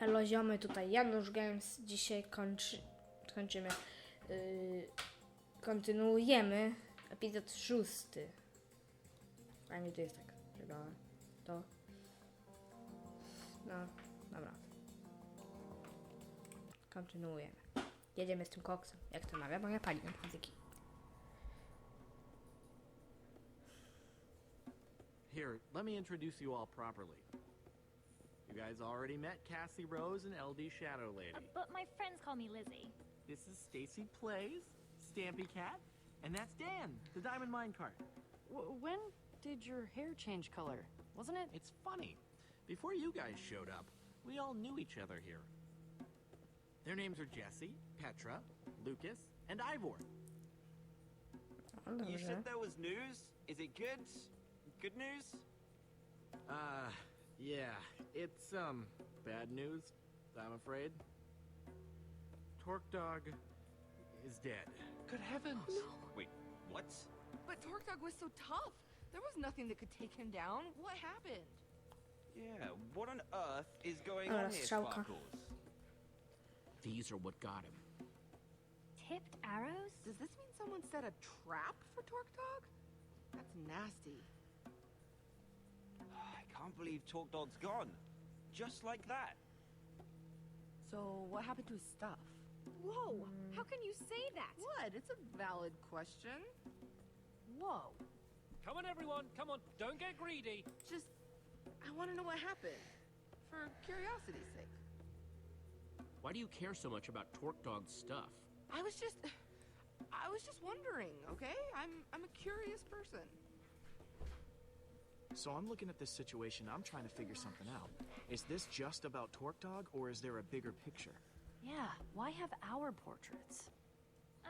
Hello ziomy, tutaj Janusz Games. Dzisiaj kończymy. Kontynuujemy epizod 6. A nie, tu jest tak. Wygląda to. No, dobra. Kontynuujemy. Jedziemy z tym koksem. Jak to mawia, bo ja pali na muzyki. Here, let me introduce you all properly. You guys already met Cassie Rose and LD Shadow Lady. But my friends call me Lizzie. This is Stacy Plays, Stampy Cat, and that's Dan, the Diamond Minecart. When did your hair change color? Wasn't it? It's funny. Before you guys showed up, we all knew each other here. Their names are Jesse, Petra, Lucas, and Ivor. You said there was news? Is it good? Good news? Yeah, it's, bad news, I'm afraid. Torque Dog is dead. Good heavens! Wait, what? But Torque Dog was so tough. There was nothing that could take him down. What happened? Yeah, what on earth is going Oh, on that's here, Strzałka. Sparkles? These are what got him. Tipped arrows? Does this mean someone set a trap for Torque Dog? That's nasty. I can't believe Torque Dog's gone. Just like that. So what happened to his stuff? Whoa! How can you say that? What? It's a valid question. Whoa. Come on, everyone. Come on. Don't get greedy. Just, I want to know what happened. For curiosity's sake. Why do you care so much about Torque Dog's stuff? I was just wondering, okay? I'm a curious person. So I'm looking at this situation, I'm trying to figure something out. Is this just about Torque Dog, or is there a bigger picture? Yeah, why have our portraits?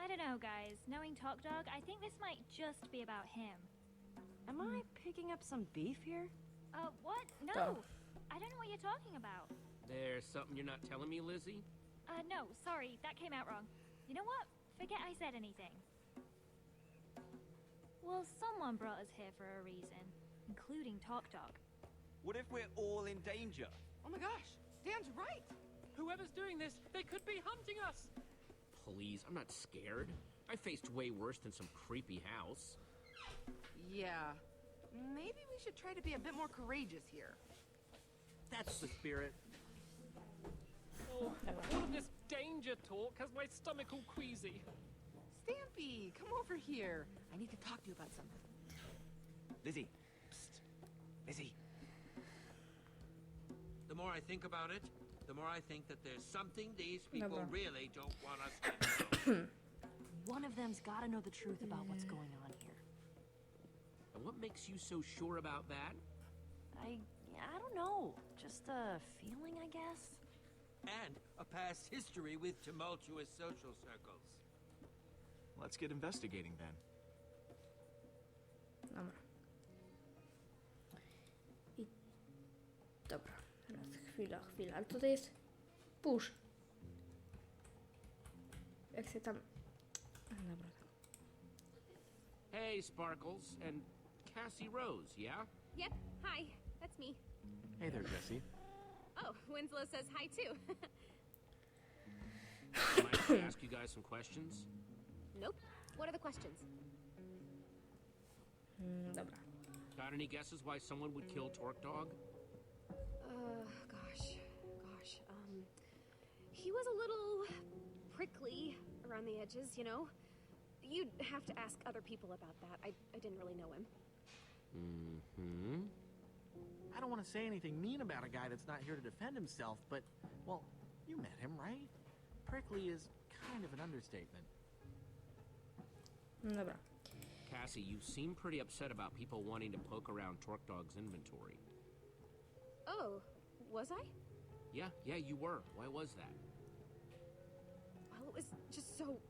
I don't know, guys. Knowing Talk Dog, I think this might just be about him. Am I picking up some beef here? What? No! Go. I don't know what you're talking about. There's something you're not telling me, Lizzie? No, sorry, that came out wrong. You know what? Forget I said anything. Well, someone brought us here for a reason, including Talk Dog. What if we're all in danger? Oh my gosh, Dan's right. Whoever's doing this, they could be hunting us. Please, I'm not scared. I faced way worse than some creepy house. Yeah, maybe we should try to be a bit more courageous here. That's the spirit. Oh, all of this danger talk has my stomach all queasy. Stampy, come over here. I need to talk to you about something. Lizzie. Psst. Lizzie. The more I think about it, the more I think that there's something these people Dobra. really don't want us to know. One of them's gotta know the truth about what's going on here. And what makes you so sure about that? I don't know. Just a feeling, I guess? And a past history with tumultuous social circles. Let's get investigating then. Dobra. I... Dobra. Teraz chwila. Ale tutaj jest... Push. Jak się tam... Dobra. Hey, Sparkles, and Cassie Rose, yeah? Yep. Hi. That's me. Hey there, Jesse. Oh, Winslow says hi too. Mind if I ask you guys some questions? Nope. What are the questions? Dobra. Got any guesses why someone would kill Torque Dog? Gosh. He was a little prickly around the edges, you know? You'd have to ask other people about that. I didn't really know him. Mm-hmm. I don't want to say anything mean about a guy that's not here to defend himself, but, well, you met him, right? Prickly is kind of an understatement. Dobra. Cassie, you seem pretty upset about people wanting to poke around Torque Dog's inventory. Oh, was I? Yeah, you were. Why was that? Well, it was just so...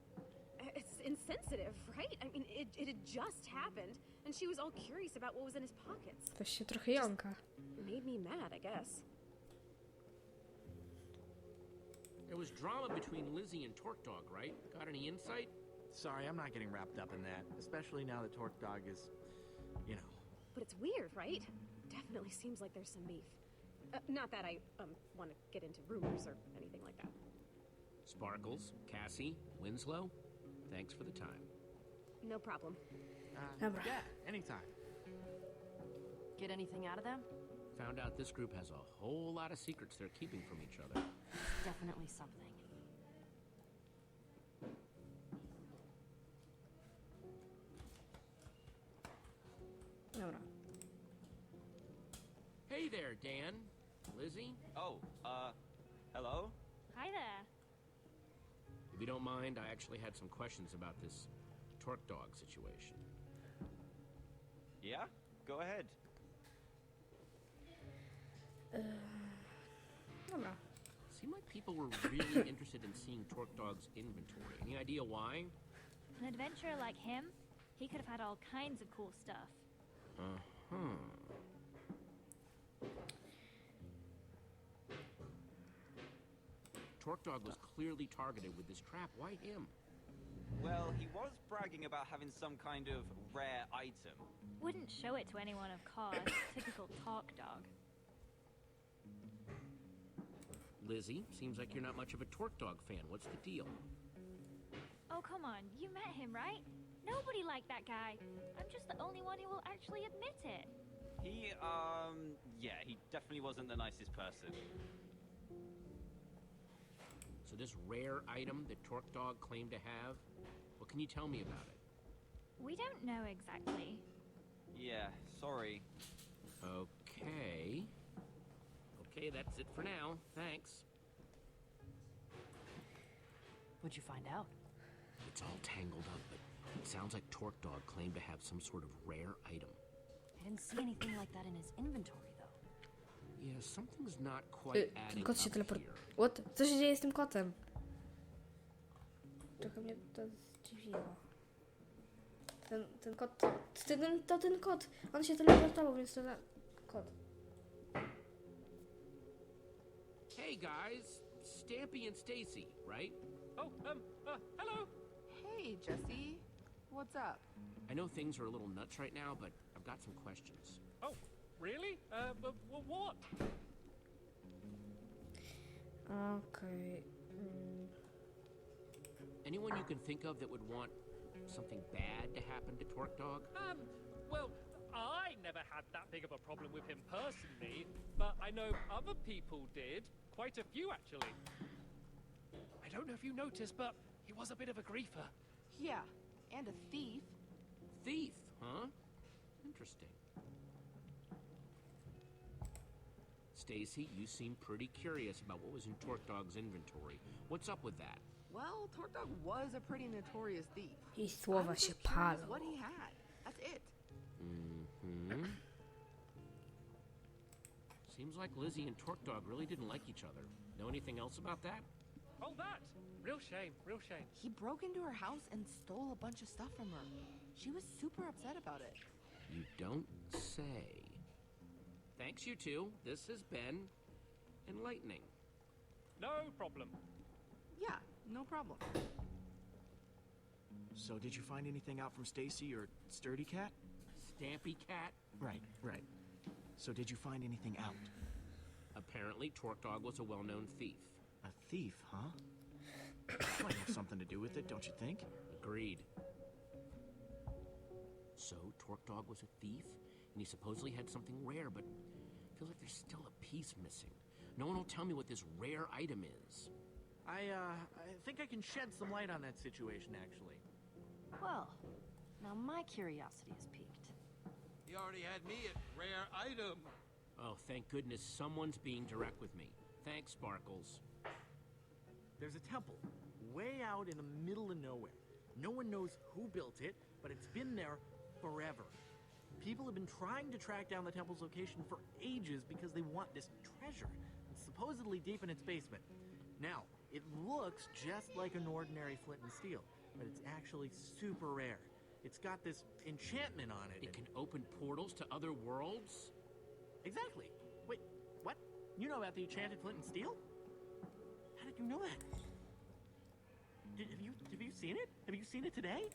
It's insensitive, right? I mean, it had just happened, and she was all curious about what was in his pockets. To się trochę jąka. Made me mad, I guess. There was drama between Lizzie and Torque Dog, right? Got any insight? Sorry, I'm not getting wrapped up in that, especially now that Torque Dog is, you know. But it's weird, right? Definitely seems like there's some beef. Not that I want to get into rumors or anything like that. Sparkles, Cassie, Winslow, thanks for the time. No problem. Dobra. Yeah, anytime. Get anything out of them? Found out this group has a whole lot of secrets they're keeping from each other. Definitely something. Dobra. Hey there, Dan. Lizzie? Oh, hello? Hi there. If you don't mind, I actually had some questions about this Torque Dog situation. Yeah? Go ahead. Dobra. Seemed like people were really interested in seeing Torque Dog's inventory. Any idea why? An adventurer like him, he could have had all kinds of cool stuff. Uh-huh. Torque Dog was clearly targeted with this trap. Why him? Well, he was bragging about having some kind of rare item. Wouldn't show it to anyone, of course. Typical talk dog. Lizzie, seems like you're not much of a Torque Dog fan. What's the deal? Oh, come on. You met him, right? Nobody liked that guy. I'm just the only one who will actually admit it. Yeah, he definitely wasn't the nicest person. So this rare item that Torque Dog claimed to have, what can you tell me about it? We don't know exactly. Yeah, sorry. Okay. Okay, that's it for now. Thanks. What'd you find out? It's all tangled up, but it sounds like Torque Dog claimed to have some sort of rare item. I didn't see anything like that in his inventory, though. Yeah, something's not quite Ten adding kot się up teleportuje. here. What? Co się dzieje z tym kotem? Trochę mnie to zdziwiło. Ten kot... To ten kot! On się teleportował, więc to za... kot. Hey guys, Stampy and Stacy, right? Oh, hello. Hey, Jesse. What's up? I know things are a little nuts right now, but I've got some questions. Oh, really? But what? Okej. Anyone you can think of that would want something bad to happen to Torque Dog? Well, I never had that big of a problem with him personally, but I know other people did. Quite a few, actually. I don't know if you noticed, but he was a bit of a griefer. Yeah, and a thief. Thief, huh? Interesting. Stacy, you seem pretty curious about what was in Torque Dog's inventory. What's up with that? Well, Torque Dog was a pretty notorious thief. I słowa I'm się just curious palą. what he had. That's it. Mm-hmm. Seems like Lizzie and Torque Dog really didn't like each other. Know anything else about that? Oh, that! Real shame, real shame. He broke into her house and stole a bunch of stuff from her. She was super upset about it. You don't say. Thanks, you two. This has been enlightening. No problem. Yeah, no problem. So did you find anything out from Stacy or Sturdy Cat? Stampy Cat? Right. So did you find anything out? Apparently, Torque Dog was a well-known thief. A thief, huh? Might have something to do with it, don't you think? Agreed. So, Torque Dog was a thief, and he supposedly had something rare, but feels like there's still a piece missing. No one will tell me what this rare item is. I think I can shed some light on that situation, actually. Well, now my curiosity is piqued. He already had me at rare item. Oh, thank goodness someone's being direct with me. Thanks, Sparkles. There's a temple way out in the middle of nowhere. No one knows who built it, but it's been there forever. People have been trying to track down the temple's location for ages because they want this treasure. It's supposedly deep in its basement. Now, it looks just like an ordinary flint and steel, but it's actually super rare. It's got this enchantment on it. It can open portals to other worlds? Exactly. Wait, what? You know about the enchanted flint and steel? How did you know that? Have you seen it? Have you seen it today?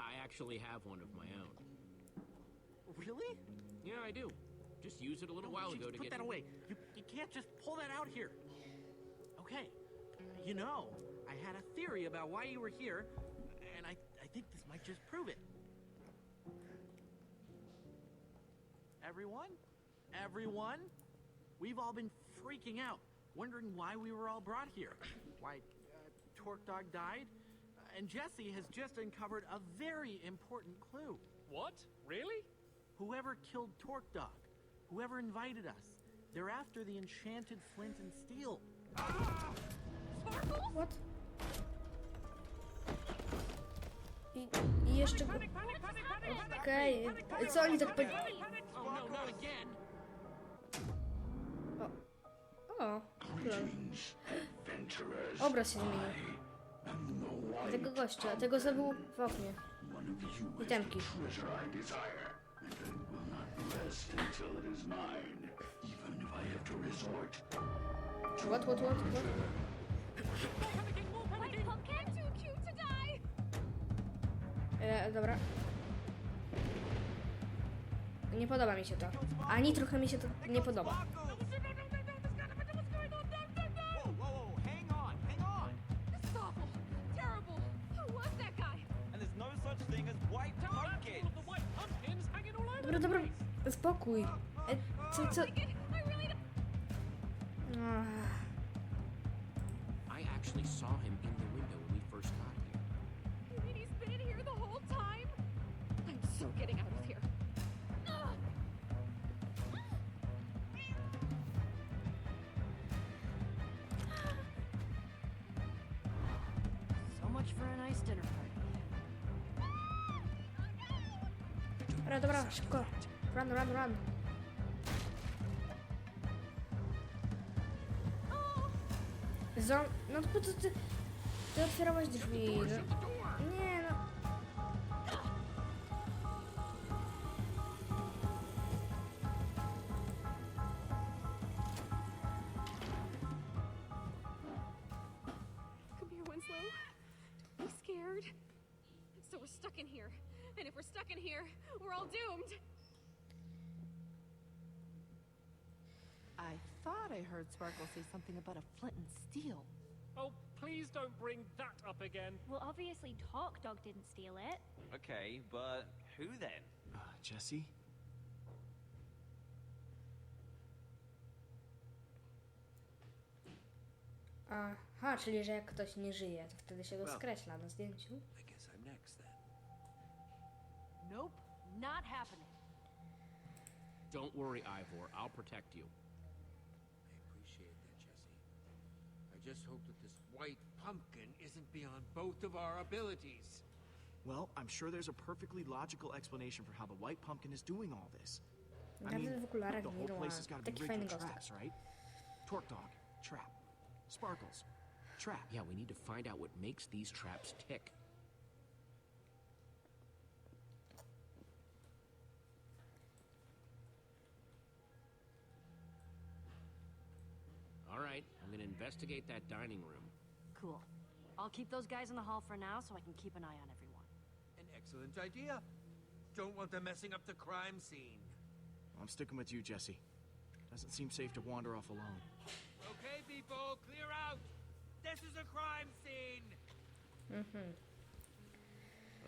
I actually have one of my own. Really? Yeah, I do. Just used it a little No, while jeez, ago to put get... that away. You can't just pull that out here. Okay. You know, I had a theory about why you were here, and I think this might just prove it. Everyone? We've all been freaking out, wondering why we were all brought here. Why Torque Dog died? And Jesse has just uncovered a very important clue. What? Really? Whoever killed Torque Dog, whoever invited us, they're after the enchanted flint and steel. What? I jeszcze... Okej, co oni tak... Oh, no, not again! O, obraz się zmienił. Tego gościa, tego zabił w oknie. Itemki. What? Wait, Pumpkin? Too cute to die! Dobra. Nie podoba mi się to. Ani trochę mi się to nie podoba. Whoa, hang on. This is awful. Terrible. Who was that guy? And there's no such thing as white pumpkins. The white pumpkins hanging all over Dobra, the dobra. place. Spokój. Co? I really don't... I actually saw him in the window when we first got here. You mean he's been in here the whole time? I'm so getting out of here. Ugh. So much for a nice dinner party. Dobra, szybko. Run. No to po co ty otwierałeś drzwi? Nie no. Come here, Winslow. Don't be scared. So we're stuck in here. And if we're stuck in here, we're all doomed. I thought I heard Sparkle say something about a flint and steel. Oh, please don't bring that up again. Well, obviously Talk Dog didn't steal it. Okay, but who then? Jesse? Aha, czyli że jak ktoś nie żyje, to wtedy się go skreśla na zdjęciu. I guess I'm next then. Nope, not happening. Don't worry, Ivor. I'll protect you. I appreciate that, Jesse. I just hope that this white pumpkin isn't beyond both of our abilities. Well, I'm sure there's a perfectly logical explanation for how the white pumpkin is doing all this. I mean, Nawet w okularach the whole widła. place has got to be Taki rigged fajny with gość. traps, right? Torque Dog, trap. Sparkles, trap. Yeah, we need to find out what makes these traps tick. All right, I'm gonna investigate that dining room. Cool. I'll keep those guys in the hall for now so I can keep an eye on everyone. An excellent idea. Don't want them messing up the crime scene. I'm sticking with you, Jesse. Doesn't seem safe to wander off alone. Okay, people, clear out. This is a crime scene.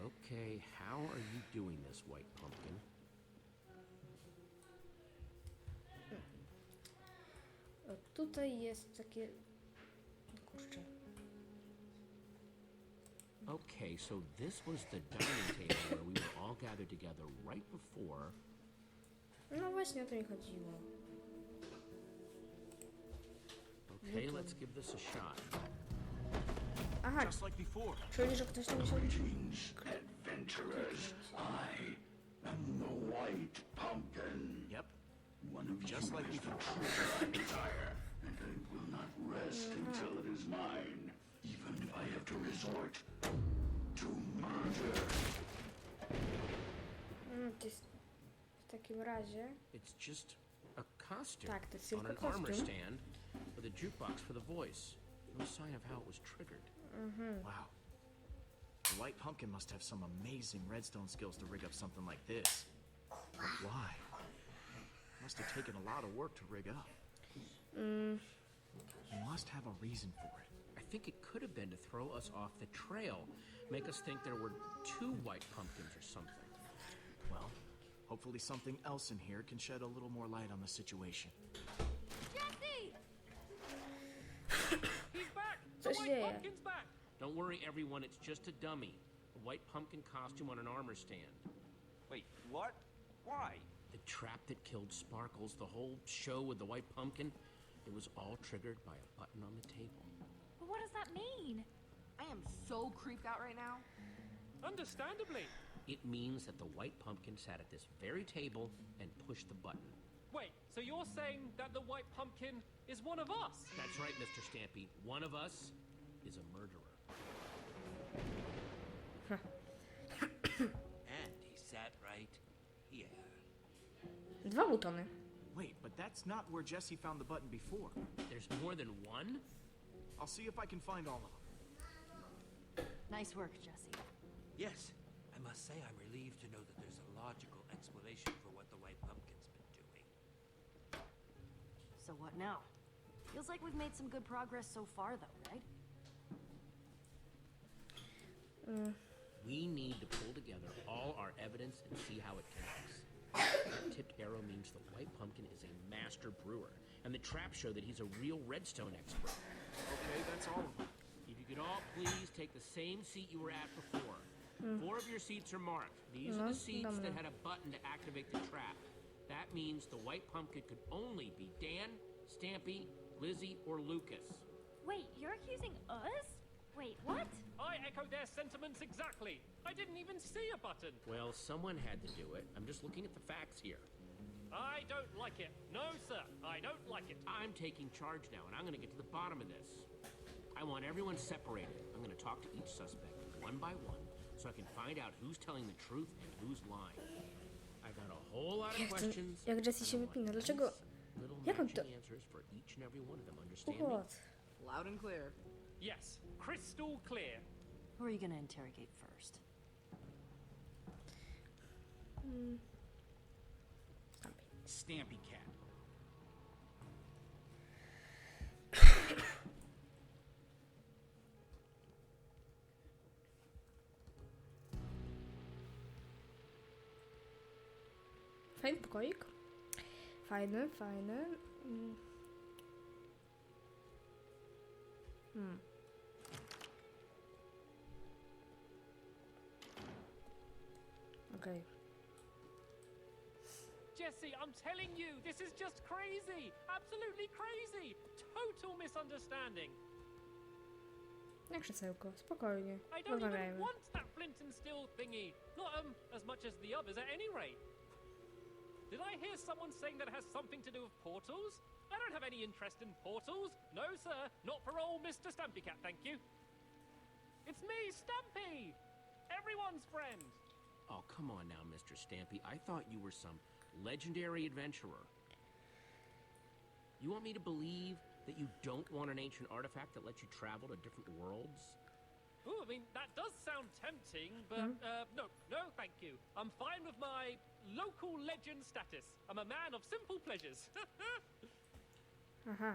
Okay, how are you doing this, White Pumpkin? O, tutaj jest takie... Kurczę. Okay, so this was the dining table where we were all gathered together right before... No właśnie o to mi chodziło. Okay, let's give this a shot. Aha, Just like before. czyli że ktoś tam musiał... Adventurers, I am the White Pumpkin. Yep. One of Just you like is the before. treasure I desire, and I will not rest until it is mine, even if I have to resort to murder. To jest w takim razie... It's just a costume Tak, to jest on tylko an armor kostium. stand with a jukebox for the voice. No sign of how it was triggered. Wow. The White Pumpkin must have some amazing redstone skills to rig up something like this. But why? Must have taken a lot of work to rig up. You must have a reason for it. I think it could have been to throw us off the trail, make us think there were 2 white pumpkins or something. Well, hopefully something else in here can shed a little more light on the situation. Jesse! He's back! Co The się White dzieje? Pumpkin's back! Don't worry, everyone, it's just a dummy. A white pumpkin costume on an armor stand. Wait, what? Why? The trap that killed Sparkles, the whole show with the white pumpkin, it was all triggered by a button on the table. But what does that mean? I am so creeped out right now. Understandably. It means that the white pumpkin sat at this very table and pushed the button. Wait, so you're saying that the White Pumpkin is one of us? That's right, Mr. Stampy. One of us is a murderer. And he sat right here. 2 butony. Wait, but that's not where Jesse found the button before. There's more than one? I'll see if I can find all of them. Nice work, Jesse. Yes, I must say I'm relieved to know that there's a logical explanation for what the White Pumpkin's been doing. So what now? Feels like we've made some good progress so far, though, right? We need to pull together all our evidence and see how it connects. That tipped arrow means the White Pumpkin is a master brewer, and the traps show that he's a real redstone expert. Okay, that's all of them. If you could all please take the same seat you were at before. 4 of your seats are marked. These are the seats that had a button to activate the trap. That means the White Pumpkin could only be Dan, Stampy, Lizzie, or Lucas. Wait, you're accusing us? Wait, what? I echo their sentiments exactly. I didn't even see a button. Well, someone had to do it. I'm just looking at the facts here. I don't like it. No, sir, I don't like it. I'm taking charge now, and I'm going to get to the bottom of this. I want everyone separated. I'm going to talk to each suspect one by one, so I can find out who's telling the truth and who's lying. I've got a whole lot of questions. Jak Jesse się wypina? Dlaczego? Little Jak on to... matching answers for each and every one of them. Understand me? What? Loud and clear. Yes, crystal clear. Who are you gonna interrogate first? Stampy Cat. Fajny pokoik. Fajny, fajny. Okej. Jesse, I'm telling you, this is just crazy. Absolutely crazy. Total misunderstanding. Jak krzesełko, spokojnie. I don't even Rozmawiajmy. want that flint and steel thingy. Not as much as the others at any rate. Did I hear someone saying that it has something to do with portals? I don't have any interest in portals. No, sir. Not for old Mr. Stampy Cat, thank you. It's me, Stampy! Everyone's friend. Oh, come on now, Mr. Stampy. I thought you were some legendary adventurer. You want me to believe that you don't want an ancient artifact that lets you travel to different worlds? Ooh, I mean, that does sound tempting, but, no, thank you. I'm fine with my local legend status. I'm a man of simple pleasures. Aha.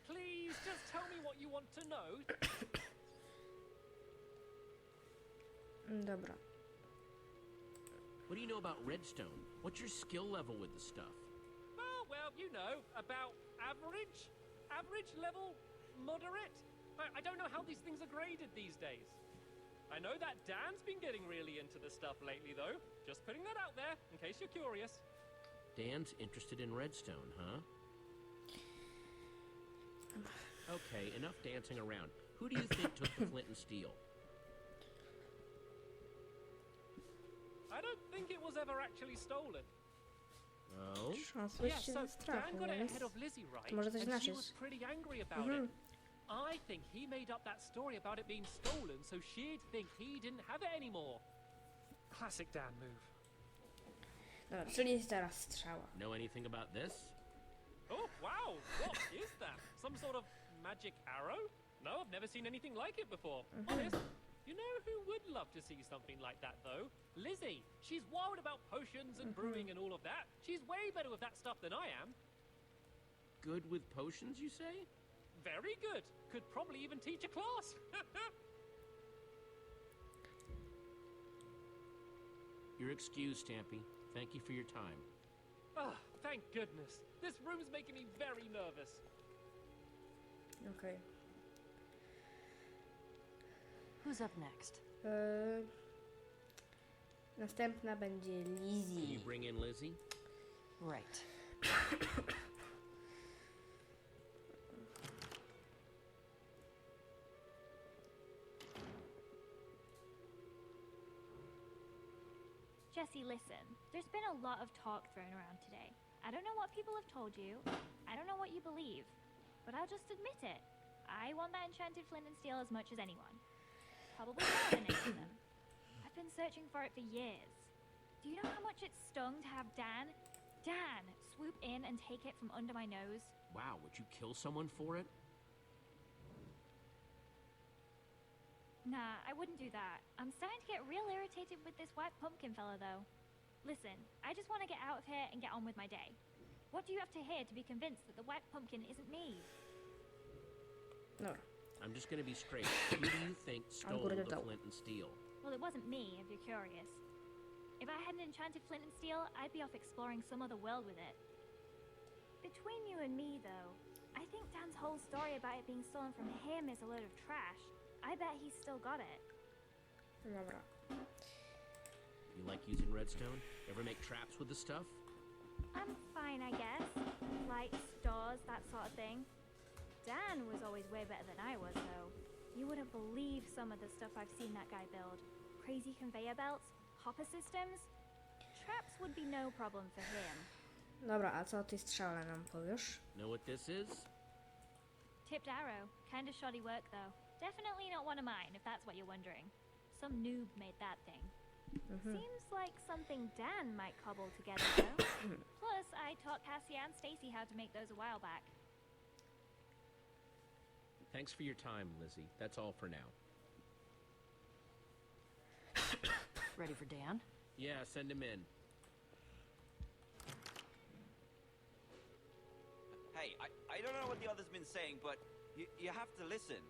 Please, just tell me what you want to know. Dobra. What do you know about redstone? What's your skill level with the stuff? Oh, well, you know, about average? Average level? Moderate? I don't know how these things are graded these days. I know that Dan's been getting really into the stuff lately, though. Just putting that out there, in case you're curious. Dan's interested in redstone, huh? Okay, enough dancing around. Who do you think took the flint and steel? I don't think it was ever actually stolen. No? Trząsłeś Yeah, się so ze strachu, Dan got it więc... ahead of Lizzie, right? To może coś And she znaczyć. was pretty angry about it. I think he made up that story about it being stolen so she'd think he didn't have it anymore. Classic Dan move. Dobra, czyli jest teraz strzała. Know anything about this? Oh, wow! What is that? Some sort of magic arrow? No, I've never seen anything like it before. Honest. You know who would love to see something like that, though? Lizzie. She's wild about potions and brewing and all of that. She's way better with that stuff than I am. Good with potions, you say? Very good. Could probably even teach a class. You're excused, Stampy. Thank you for your time. Oh, thank goodness. This room's making me very nervous. Okej. Who's up next? Następna będzie Can you Lizzie. bring in Lizzie? Right. Jesse, listen. There's been a lot of talk thrown around today. I don't know what people have told you. I don't know what you believe. But I'll just admit it. I want that enchanted flint and steel as much as anyone. Probably more than any of them. I've been searching for it for years. Do you know how much it stung to have Dan swoop in and take it from under my nose? Wow, would you kill someone for it? Nah, I wouldn't do that. I'm starting to get real irritated with this white pumpkin fella, though. Listen, I just want to get out of here and get on with my day. What do you have to hear to be convinced that the white pumpkin isn't me? Dobra. I'm just gonna be straight. Who do you think stole górę the dodał. flint and steel? Well, it wasn't me, if you're curious. If I had an enchanted flint and steel, I'd be off exploring some other world with it. Between you and me, though, I think Dan's whole story about it being stolen from him is a load of trash. I bet he's still got it. Dobra. You like using redstone? Ever make traps with the stuff? I'm fine, I guess. Lights, doors, that sort of thing. Dan was always way better than I was, though. You wouldn't believe some of the stuff I've seen that guy build. Crazy conveyor belts, hopper systems. Traps would be no problem for him. Dobra, a co o tej strzale nam powiesz? Know what this is? Tipped arrow. Kinda shoddy work, though. Definitely not one of mine, if that's what you're wondering. Some noob made that thing. Seems like something Dan might cobble together, though. Plus, I taught Cassie and Stacy how to make those a while back. Thanks for your time, Lizzie. That's all for now. Ready for Dan? Yeah, send him in. Hey, I don't know what the other's been saying, but you have to listen.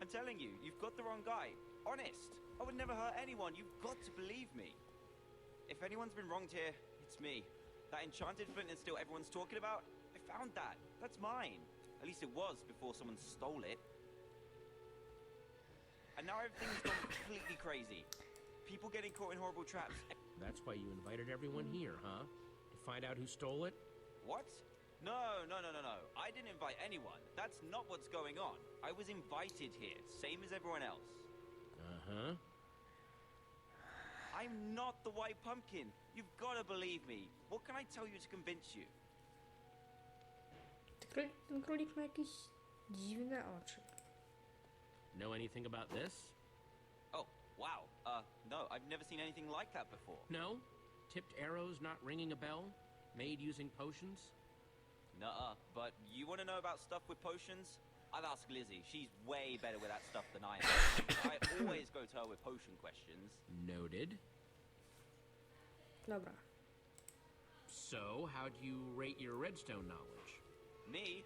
I'm telling you, you've got the wrong guy. Honest. I would never hurt anyone. You've got to believe me. If anyone's been wronged here, it's me. That enchanted flint and steel everyone's talking about, I found that. That's mine. At least it was before someone stole it. And now everything's gone completely crazy. People getting caught in horrible traps. That's why you invited everyone here, huh? To find out who stole it? What? No. I didn't invite anyone. That's not what's going on. I was invited here, same as everyone else. Uh-huh. I'm not the white pumpkin. You've got to believe me. What can I tell you to convince you? Ten królik ma jakieś dziwne oczy. Know anything about this? Oh, wow. No, I've never seen anything like that before. No? Tipped arrows not ringing a bell? Made using potions? Nuh-uh. But you want to know about stuff with potions? I'd ask Lizzie. She's way better with that stuff than I am. I always go to her with potion questions. Noted. Dobra. So, how do you rate your redstone knowledge? Me?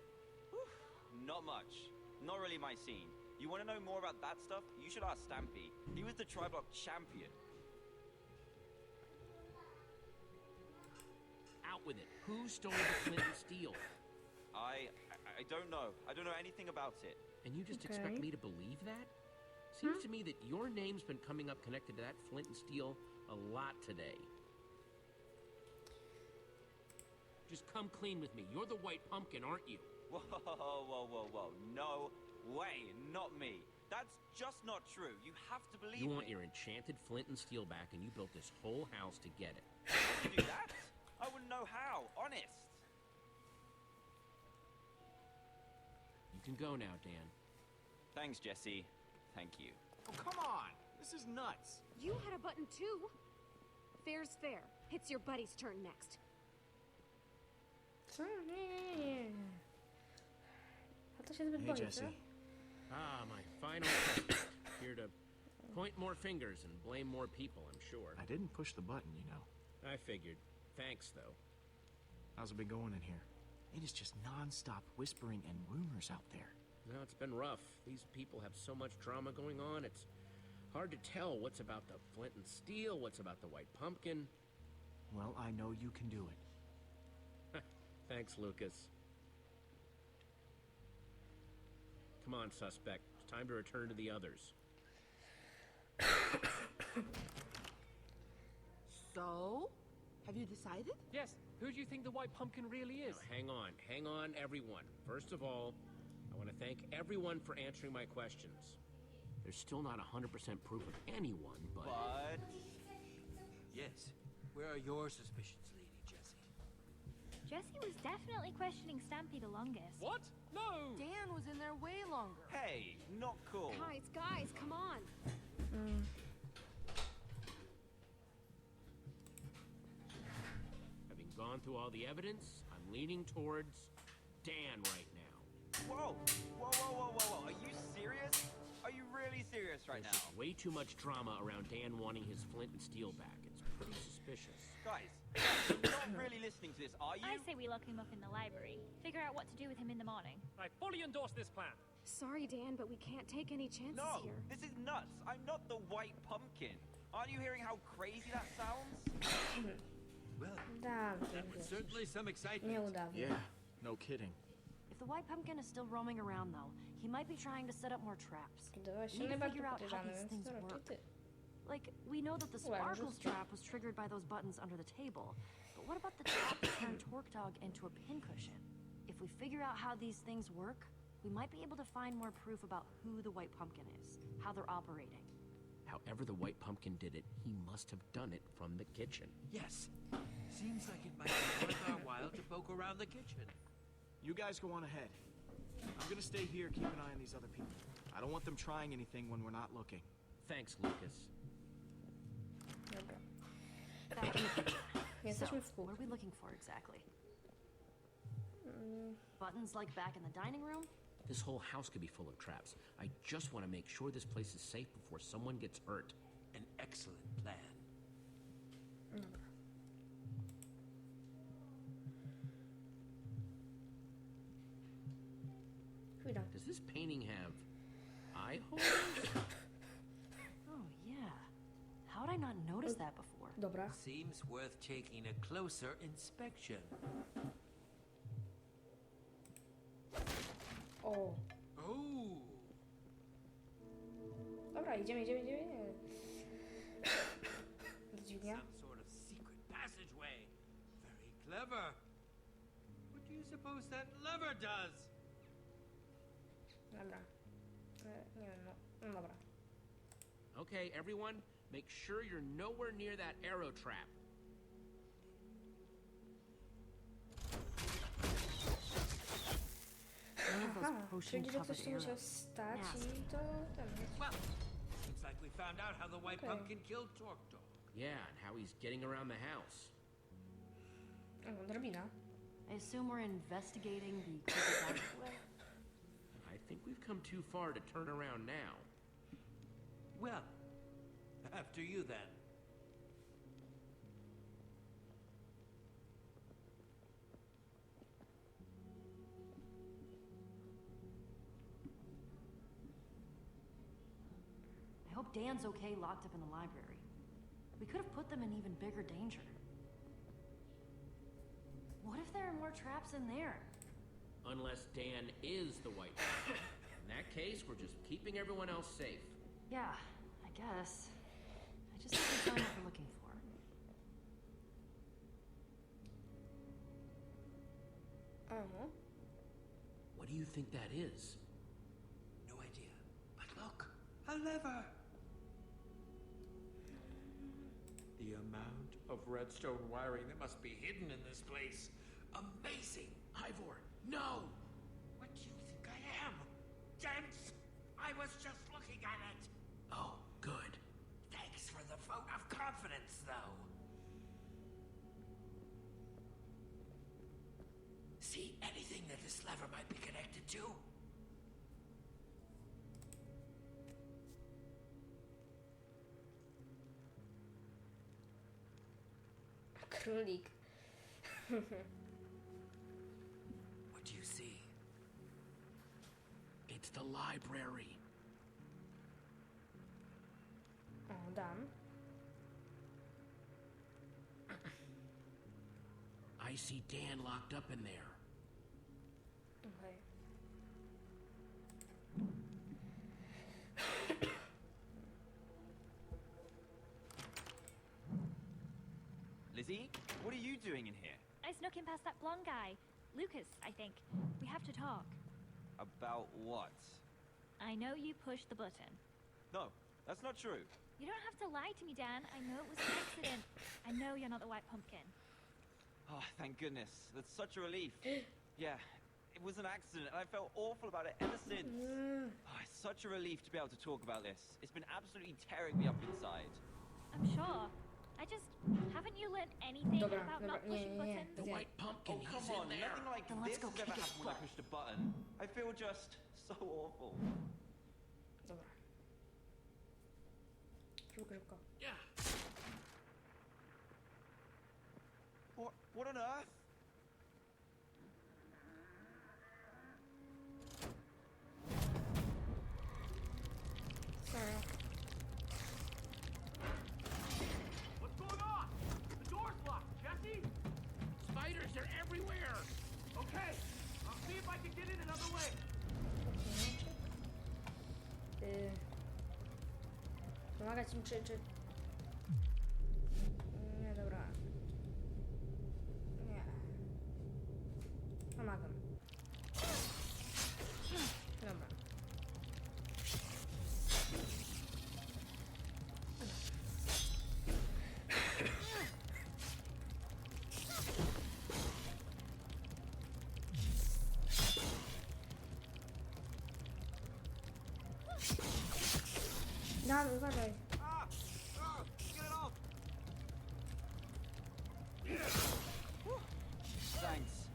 Whew, not much. Not really my scene. You want to know more about that stuff? You should ask Stampy. He was the Triblock champion. Out with it. Who stole the flint and steel? I don't know. I don't know anything about it. And you just expect me to believe that? Seems to me that your name's been coming up connected to that flint and steel a lot today. Just come clean with me. You're the white pumpkin, aren't you? Whoa. No way. Not me. That's just not true. You have to believe You want me. your enchanted flint and steel back, and you built this whole house to get it. You do that? I wouldn't know how. Honest. You can go now, Dan. Thanks, Jesse. Thank you. Oh, come on! This is nuts. You had a button too. Fair's fair. It's your buddy's turn next. Co? Nie. A to się zbyt Hey, boi, co? Jesse. Ah, my final test. Here to Point more fingers and blame more people, I'm sure. I didn't push the button, you know. I figured. Thanks, though. How's it been going in here? It is just non-stop whispering and rumors out there. No, it's been rough. These people have so much drama going on, it's hard to tell what's about the flint and steel, what's about the white pumpkin. Well, I know you can do it. Thanks, Lucas. Come on, suspect. It's time to return to the others. So? Have you decided? Yes, who do you think the white pumpkin really is? Now, hang on, everyone. First of all, I want to thank everyone for answering my questions. There's still not 100% proof of anyone, but... Yes. Where are your suspicions, Lady Jessie? Jessie was definitely questioning Stampy the longest. What? No! Dan was in there way longer. Hey, not cool. Guys, come on. Having gone through all the evidence, I'm leaning towards Dan right now. Whoa! Are you serious? Are you really serious right There's now? just way too much drama around Dan wanting his flint and steel back. It's pretty suspicious. Guys, you're not really listening to this, are you? I say we lock him up in the library. Figure out what to do with him in the morning. I fully endorse this plan. Sorry, Dan, but we can't take any chances No, here. this is nuts. I'm not the white pumpkin. Aren't you hearing how crazy that sounds? Well, Da, that was certainly some excitement. nie uda. Yeah, no kidding. If the White Pumpkin is still roaming around, though, he might be trying to set up more traps. To właśnie We need to najbardziej figure out how podejrzane, these więc things to raczej work. ty. Like, we know that the Well, Sparkles just- trap was triggered by those buttons under the table. But what about the trap that turned Torque Dog into a pincushion? If we figure out how these things work, we might be able to find more proof about who the White Pumpkin is, how they're operating. However the white pumpkin did it, he must have done it from the kitchen. Yes. Seems like it might be worth our while to poke around the kitchen. You guys go on ahead. I'm gonna stay here, keep an eye on these other people. I don't want them trying anything when we're not looking. Thanks, Lucas. Dobra. Back in the kitchen. Jesteśmy w So, kółku. what are we looking for exactly? Buttons like back in the dining room? This whole house could be full of traps. I just want to make sure this place is safe before someone gets hurt. An excellent plan. Dobra. Chwila. Does this painting have eye holes? Oh, yeah. How'd I not notice that before? Dobra. Seems worth taking a closer inspection. O. Oh, Dobra, idziemy. Dźwignia. some sort of secret passageway. Very clever. What do you suppose that lever does? Dobra. Nie wiem, no dobra. Okay, everyone, make sure you're nowhere near that arrow trap. One of those Aha, czyli że potion-covered ktoś tu musiał arrows. stać Nasty. i to ten. Well, looks like we found out how the White Okay. Pumpkin killed Torque Dog. Yeah, and how he's getting around the house. O, drabina. I assume we're investigating the crooked passageway. I think we've come too far to turn around now. Well, after you then. I hope Dan's okay locked up in the library. We could have put them in even bigger danger. What if there are more traps in there? Unless Dan is the white pumpkin. In that case, we're just keeping everyone else safe. Yeah, I guess. I just haven't found what we're looking for. What do you think that is? No idea. But look, a lever. The amount of redstone wiring that must be hidden in this place. Amazing. Ivor, no! What do you think I am? Dense? I was just looking at it. Oh, good. Thanks for the vote of confidence, though. See anything that this lever might be connected to? Królik. What do you see? It's the library. O, dam. I see Dan locked up in there. Okej. Lizzie, what are you doing in here? I snuck in past that blonde guy. Lucas, I think. We have to talk. About what? I know you pushed the button. No, that's not true. You don't have to lie to me, Dan. I know it was an accident. I know you're not the White Pumpkin. Oh, thank goodness. That's such a relief. Yeah, it was an accident, and I felt awful about it ever since. Oh, it's such a relief to be able to talk about this. It's been absolutely tearing me up inside. I'm sure. I just... Haven't you learned anything Dobra, about dobra, not pushing nie. buttons? The White Pumpkin, Oh, come he's on. in there. Nothing like Then let's this go has ever kick his happened when I butt. pushed a button. I feel just so awful. Dobra. Szybko, szybko. Yeah. What on earth? Sorry. What's going on? The door's locked, Jesse! Spiders are everywhere. Okay, I'll see if I can get in another way. Pomagać im czy... Nie, dobra. Nie. Pomagam. Dobra. Dam, uważaj. Get it off! Thanks.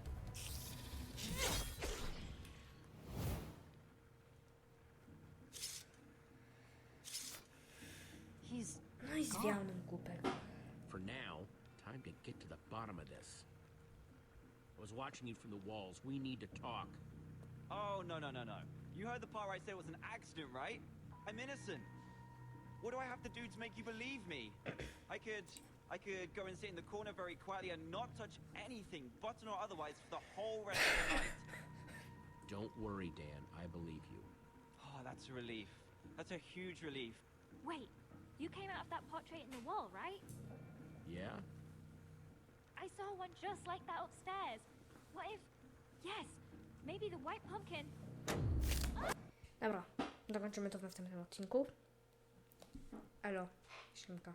He's No i zwiał nam głupek. For now, time to get to the bottom of this. I was watching you from the walls. We need to talk. Oh, no. You heard the part where I said it was an accident, right? I'm innocent. What do I have to do to make you believe me? I could go and sit in the corner very quietly and not touch anything, button or otherwise, for the whole rest of the night. Don't worry, Dan. I believe you. Oh, that's a relief. That's a huge relief. Wait, you came out of that portrait in the wall, right? Yeah? I saw one just like that upstairs. What if... Yes, maybe the White Pumpkin... Dobra, dokończymy to w następnym odcinku. Elo, ślimka.